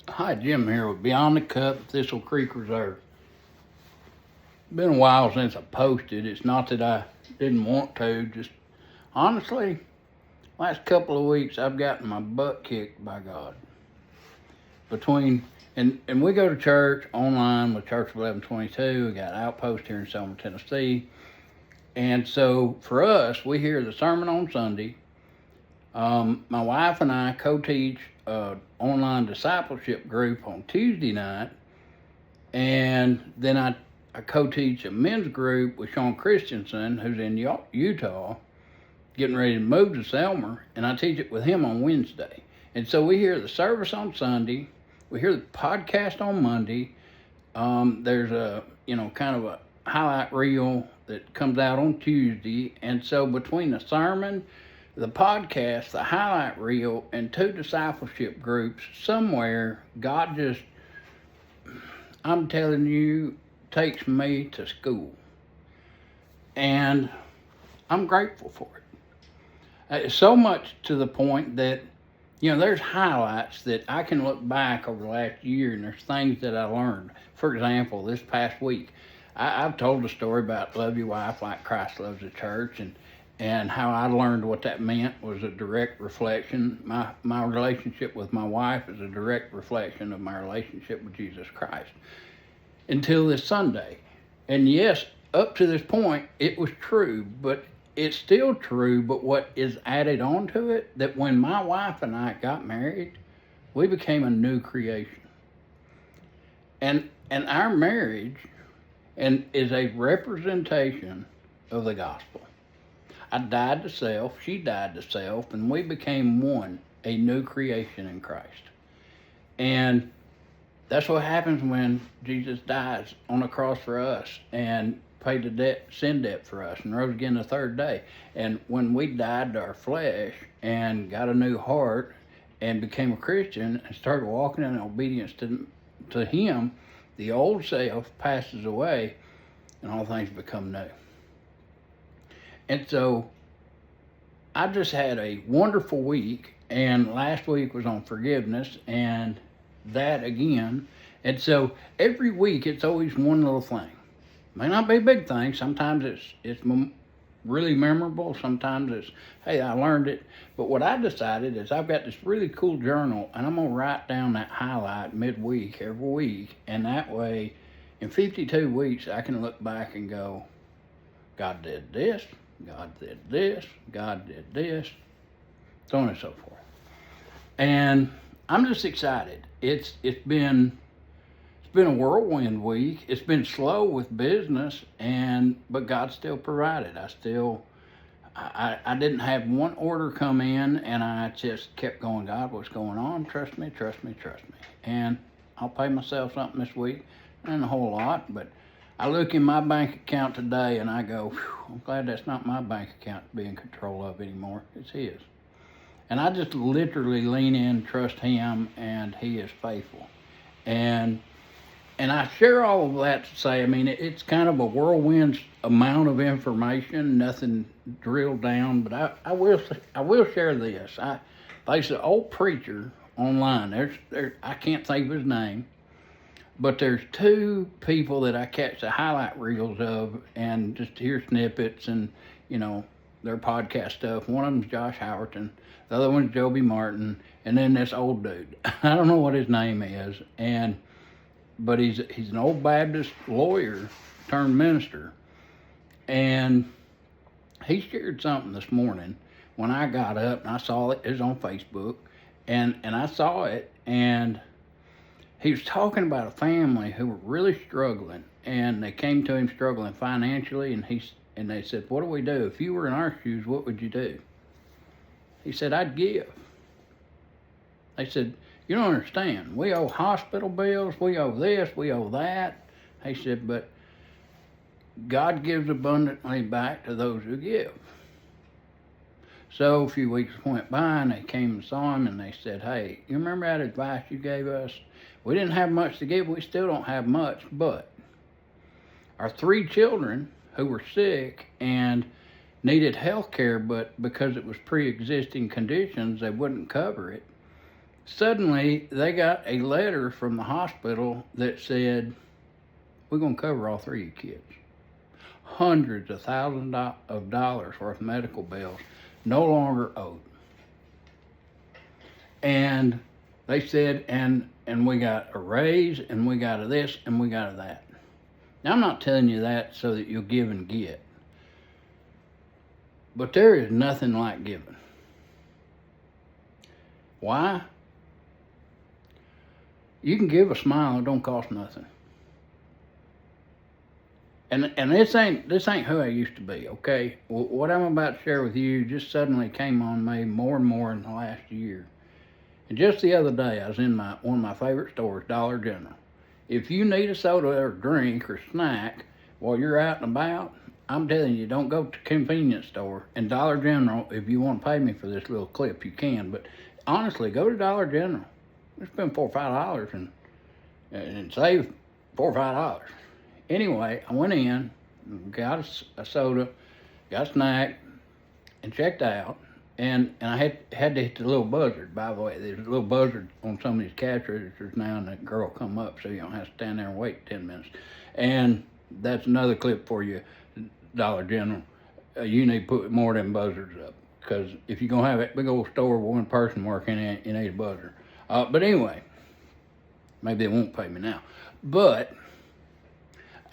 Hi, Jim here with Beyond the Cup, Thistle Creek Reserve. Been a while since I posted. It's not that I didn't want to, just honestly, last couple of weeks I've gotten my butt kicked by God. Between and we go to church online with Church of 1122. We got Outpost here in Selma, Tennessee. And so for us, we hear the sermon on Sunday. My wife and I co-teach an online discipleship group on Tuesday night, and then I co-teach a men's group with Sean Christensen, who's in Utah, getting ready to move to Selma, and I teach it with him on Wednesday. And so we hear the service on Sunday, we hear the podcast on Monday. There's a kind of a highlight reel that comes out on Tuesday, and so between the sermon, the podcast, the highlight reel, and 2 discipleship groups, somewhere God just, I'm telling you, takes me to school. And I'm grateful for it. So much to the point that, there's highlights that I can look back over the last year, and there's things that I learned. For example, this past week, I've told the story about love your wife like Christ loves the church, and how I learned what that meant was a direct reflection. My relationship with my wife is a direct reflection of my relationship with Jesus Christ. Until this Sunday. And yes, up to this point, it was true, but it's still true, but what is added on to it, that when my wife and I got married, we became a new creation. And our marriage is a representation of the gospel. I died to self, she died to self, and we became one, a new creation in Christ. And that's what happens when Jesus dies on the cross for us and paid the sin debt for us, and rose again the third day. And when we died to our flesh and got a new heart and became a Christian and started walking in obedience to Him, the old self passes away and all things become new. And so I just had a wonderful week, and last week was on forgiveness, and that again. And so every week it's always one little thing. May not be a big thing. Sometimes it's really memorable. Sometimes it's, hey, I learned it. But what I decided is I've got this really cool journal, and I'm going to write down that highlight midweek every week. And that way, in 52 weeks, I can look back and go, God did this, God did this, God did this, so on and so forth. And I'm just excited. It's been a whirlwind week. It's been slow with business, but God still provided. I didn't have one order come in, and I just kept going, God, what's going on? Trust me, trust me, trust me. And I'll pay myself something this week, not a whole lot, but I look in my bank account today and I go, I'm glad that's not my bank account to be in control of anymore. It's His. And I just literally lean in, trust Him, and He is faithful. And I share all of that to say, it's kind of a whirlwind amount of information, nothing drilled down, but I will share this. There's an old preacher online. I can't think of his name, but there's 2 people that I catch the highlight reels of and just hear snippets and, their podcast stuff. One of them's Josh Howerton, the other one's Joby Martin, and then this old dude. I don't know what his name is, but he's an old Baptist lawyer turned minister. And he shared something this morning when I got up and I saw it. It was on Facebook, and I saw it, and he was talking about a family who were really struggling, and they came to him struggling financially, and they said, what do we do? If you were in our shoes, what would you do? He said, I'd give. They said, you don't understand. We owe hospital bills, we owe this, we owe that. He said, but God gives abundantly back to those who give. So a few weeks went by, and they came and saw him, and they said, hey, you remember that advice you gave us? We didn't have much to give. We still don't have much, but our 3 children who were sick and needed health care, but because it was pre-existing conditions, they wouldn't cover it. Suddenly, they got a letter from the hospital that said, we're going to cover all three of your kids. Hundreds of thousands of dollars worth of medical bills no longer owed. And they said, and we got a raise, and we got a this, and we got a that. Now, I'm not telling you that so that you'll give and get. But there is nothing like giving. Why? You can give a smile, it don't cost nothing. And this ain't who I used to be, okay? What I'm about to share with you just suddenly came on me more and more in the last year. And just the other day, I was in one of my favorite stores, Dollar General. If you need a soda or drink or snack while you're out and about, I'm telling you, don't go to a convenience store. And Dollar General, if you want to pay me for this little clip, you can. But honestly, go to Dollar General. Spend $4 or $5 and save $4 or $5. Anyway, I went in, got a soda, got a snack, and checked out. And I had to hit the little buzzard, by the way. There's a little buzzard on some of these cash registers now, and that girl come up so you don't have to stand there and wait 10 minutes. And that's another clip for you, Dollar General. You need to put more of them buzzards up, because if you're going to have that big old store with one person working in it, you need a buzzer. But anyway, maybe they won't pay me now. But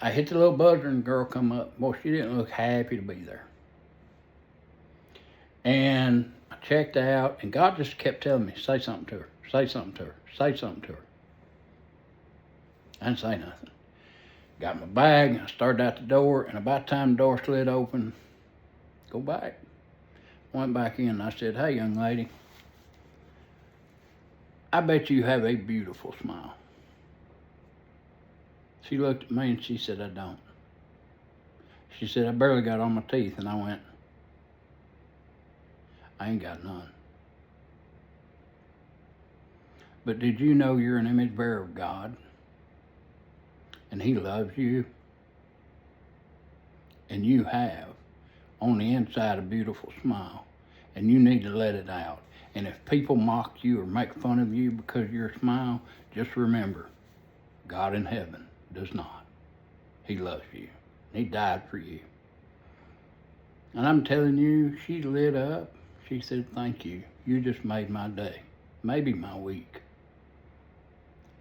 I hit the little buzzer and the girl come up. Boy, she didn't look happy to be there. And I checked out, and God just kept telling me, say something to her, say something to her, say something to her. I didn't say nothing. Got my bag, I started out the door, and about the time the door slid open, go back. Went back in, and I said, hey, young lady, I bet you have a beautiful smile. She looked at me and she said, I don't. She said, I barely got on my teeth. And I went, I ain't got none. But did you know you're an image bearer of God? And He loves you? And you have, on the inside, a beautiful smile. And you need to let it out. And if people mock you or make fun of you because of your smile, just remember, God in heaven does not. He loves you. He died for you. And I'm telling you, she lit up. She said, thank you. You just made my day. Maybe my week.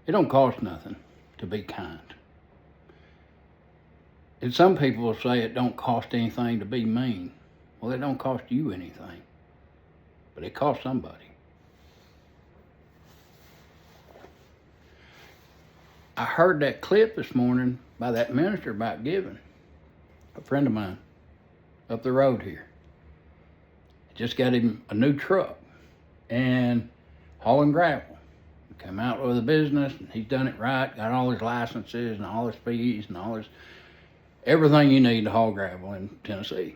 It don't cost nothing to be kind. And some people will say it don't cost anything to be mean. Well, it don't cost you anything. But it costs somebody. I heard that clip this morning by that minister about giving. A friend of mine up the road here. Just got him a new truck and hauling gravel. Came out with a business, and he's done it right. Got all his licenses and all his fees and all his everything you need to haul gravel in Tennessee.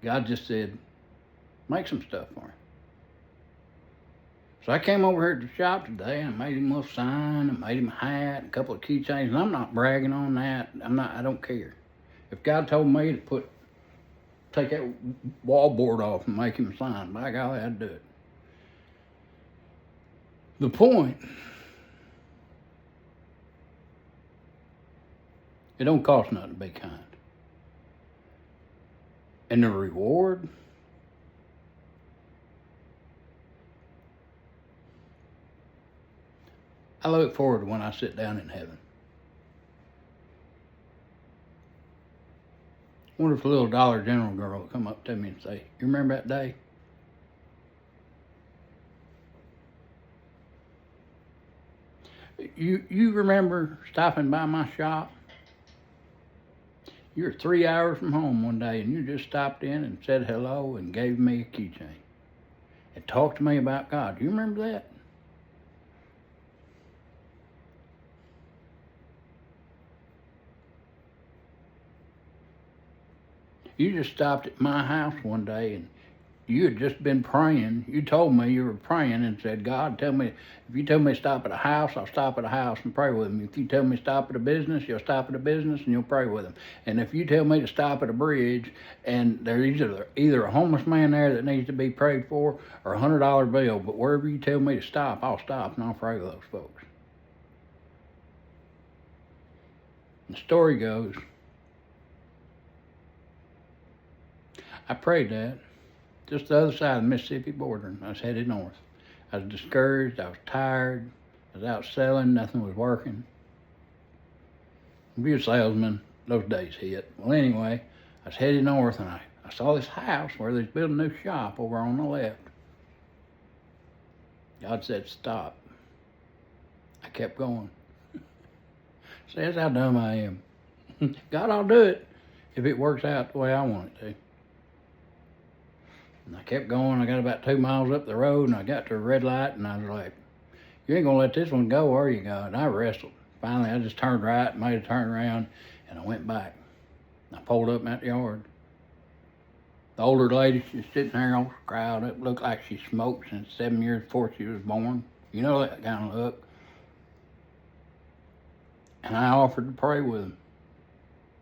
God just said, make some stuff for him. So I came over here to the shop today and I made him a little sign, and made him a hat, a couple of keychains, and I'm not bragging on that. I don't care. If God told me to take that wallboard off and make him a sign, by golly, I'd do it. The point, it don't cost nothing to be kind. And the reward, I look forward to when I sit down in heaven. I wonder if a little Dollar General girl will come up to me and say, you remember that day? You remember stopping by my shop? You were 3 hours from home one day and you just stopped in and said hello and gave me a keychain and talked to me about God. Do you remember that? You just stopped at my house one day and You had just been praying. You told me you were praying and said, God, tell me, if you tell me to stop at a house, I'll stop at a house and pray with him. If you tell me to stop at a business, you'll stop at a business and you'll pray with him. And if you tell me to stop at a bridge and there's either a homeless man there that needs to be prayed for or a $100 bill, but wherever you tell me to stop, I'll stop and I'll pray with those folks. The story goes, I prayed that just the other side of the Mississippi border, and I was headed north. I was discouraged, I was tired, I was out selling, nothing was working. Be a salesman, those days hit. Well, anyway, I was headed north, and I saw this house where they're building a new shop over on the left. God said, stop. I kept going. See, that's how dumb I am. God, I'll do it if it works out the way I want it to. And I kept going. I got about 2 miles up the road, and I got to a red light, and I was like, you ain't going to let this one go, are you, God? And I wrestled. Finally, I just turned right, made a turn around, and I went back. I pulled up in that yard. The older lady, she's sitting there all crowd up, looked like she smoked since 7 years before she was born. You know that kind of look. And I offered to pray with them.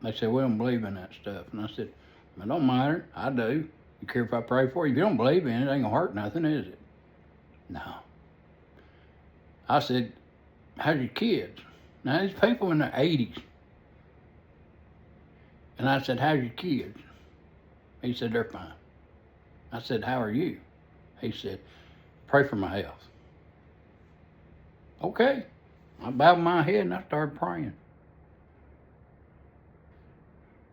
They said, we don't believe in that stuff. And I said, it don't matter. I do. You care if I pray for you? If you don't believe in it, it ain't going to hurt nothing, is it? No. I said, how's your kids? Now, these people in their 80s. And I said, how's your kids? He said, they're fine. I said, how are you? He said, pray for my health. Okay. I bowed my head and I started praying.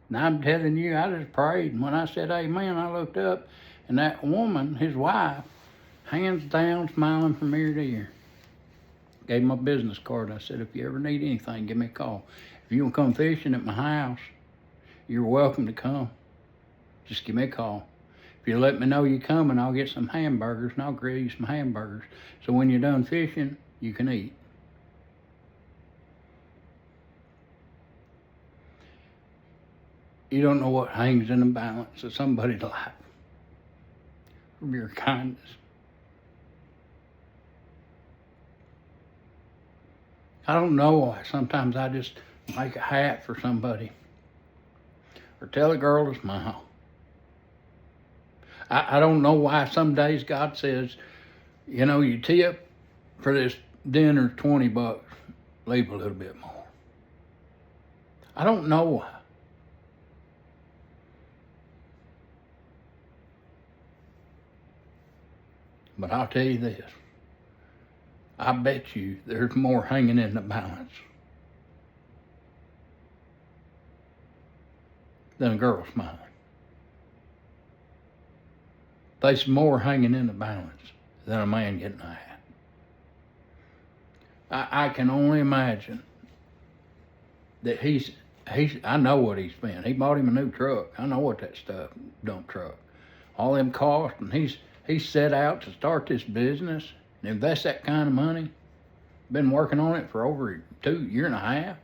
Now I'm telling you, I just prayed. And when I said amen, I looked up and that woman, his wife, hands down, smiling from ear to ear. Gave him a business card. I said, if you ever need anything, give me a call. If you want to come fishing at my house, you're welcome to come. Just give me a call. If you let me know you're coming, I'll get some hamburgers and I'll grill you some hamburgers. So when you're done fishing, you can eat. You don't know what hangs in the balance of somebody's life from your kindness. I don't know why. Sometimes I just make a hat for somebody or tell a girl to smile. I don't know why some days God says, you know, you tip for this dinner $20, leave a little bit more. I don't know why. But I'll tell you this. I bet you there's more hanging in the balance than a girl smiling. There's more hanging in the balance than a man getting a hat. I can only imagine that I know what he spent. He bought him a new truck. I know what that stuff, dump truck. All them costs, and he's set out to start this business and invest that kind of money. Been working on it for over 2 years and a half.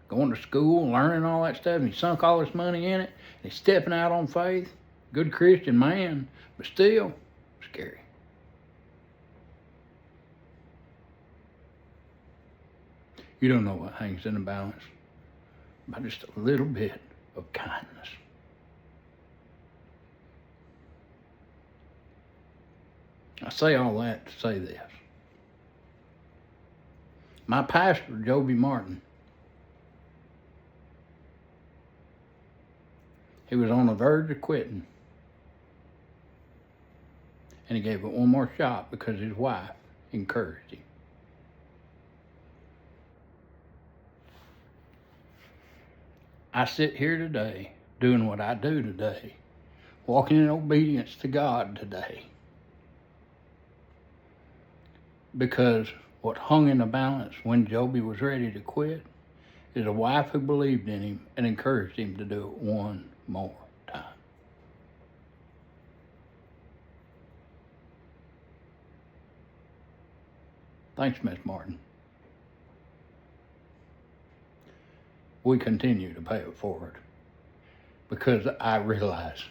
Going to school, learning all that stuff, and he sunk all his money in it. And he's stepping out on faith. Good Christian man, but still scary. You don't know what hangs in the balance by just a little bit of kindness. I say all that to say this. My pastor, Joby Martin, he was on the verge of quitting. And he gave it one more shot because his wife encouraged him. I sit here today doing what I do today, walking in obedience to God today. Because what hung in the balance when Joby was ready to quit is a wife who believed in him and encouraged him to do it one more time. Thanks, Miss Martin. We continue to pay it forward because I realize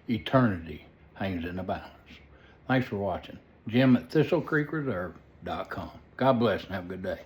eternity hangs in the balance. Thanks for watching. Jim at ThistleCreekReserve.com. God bless and have a good day.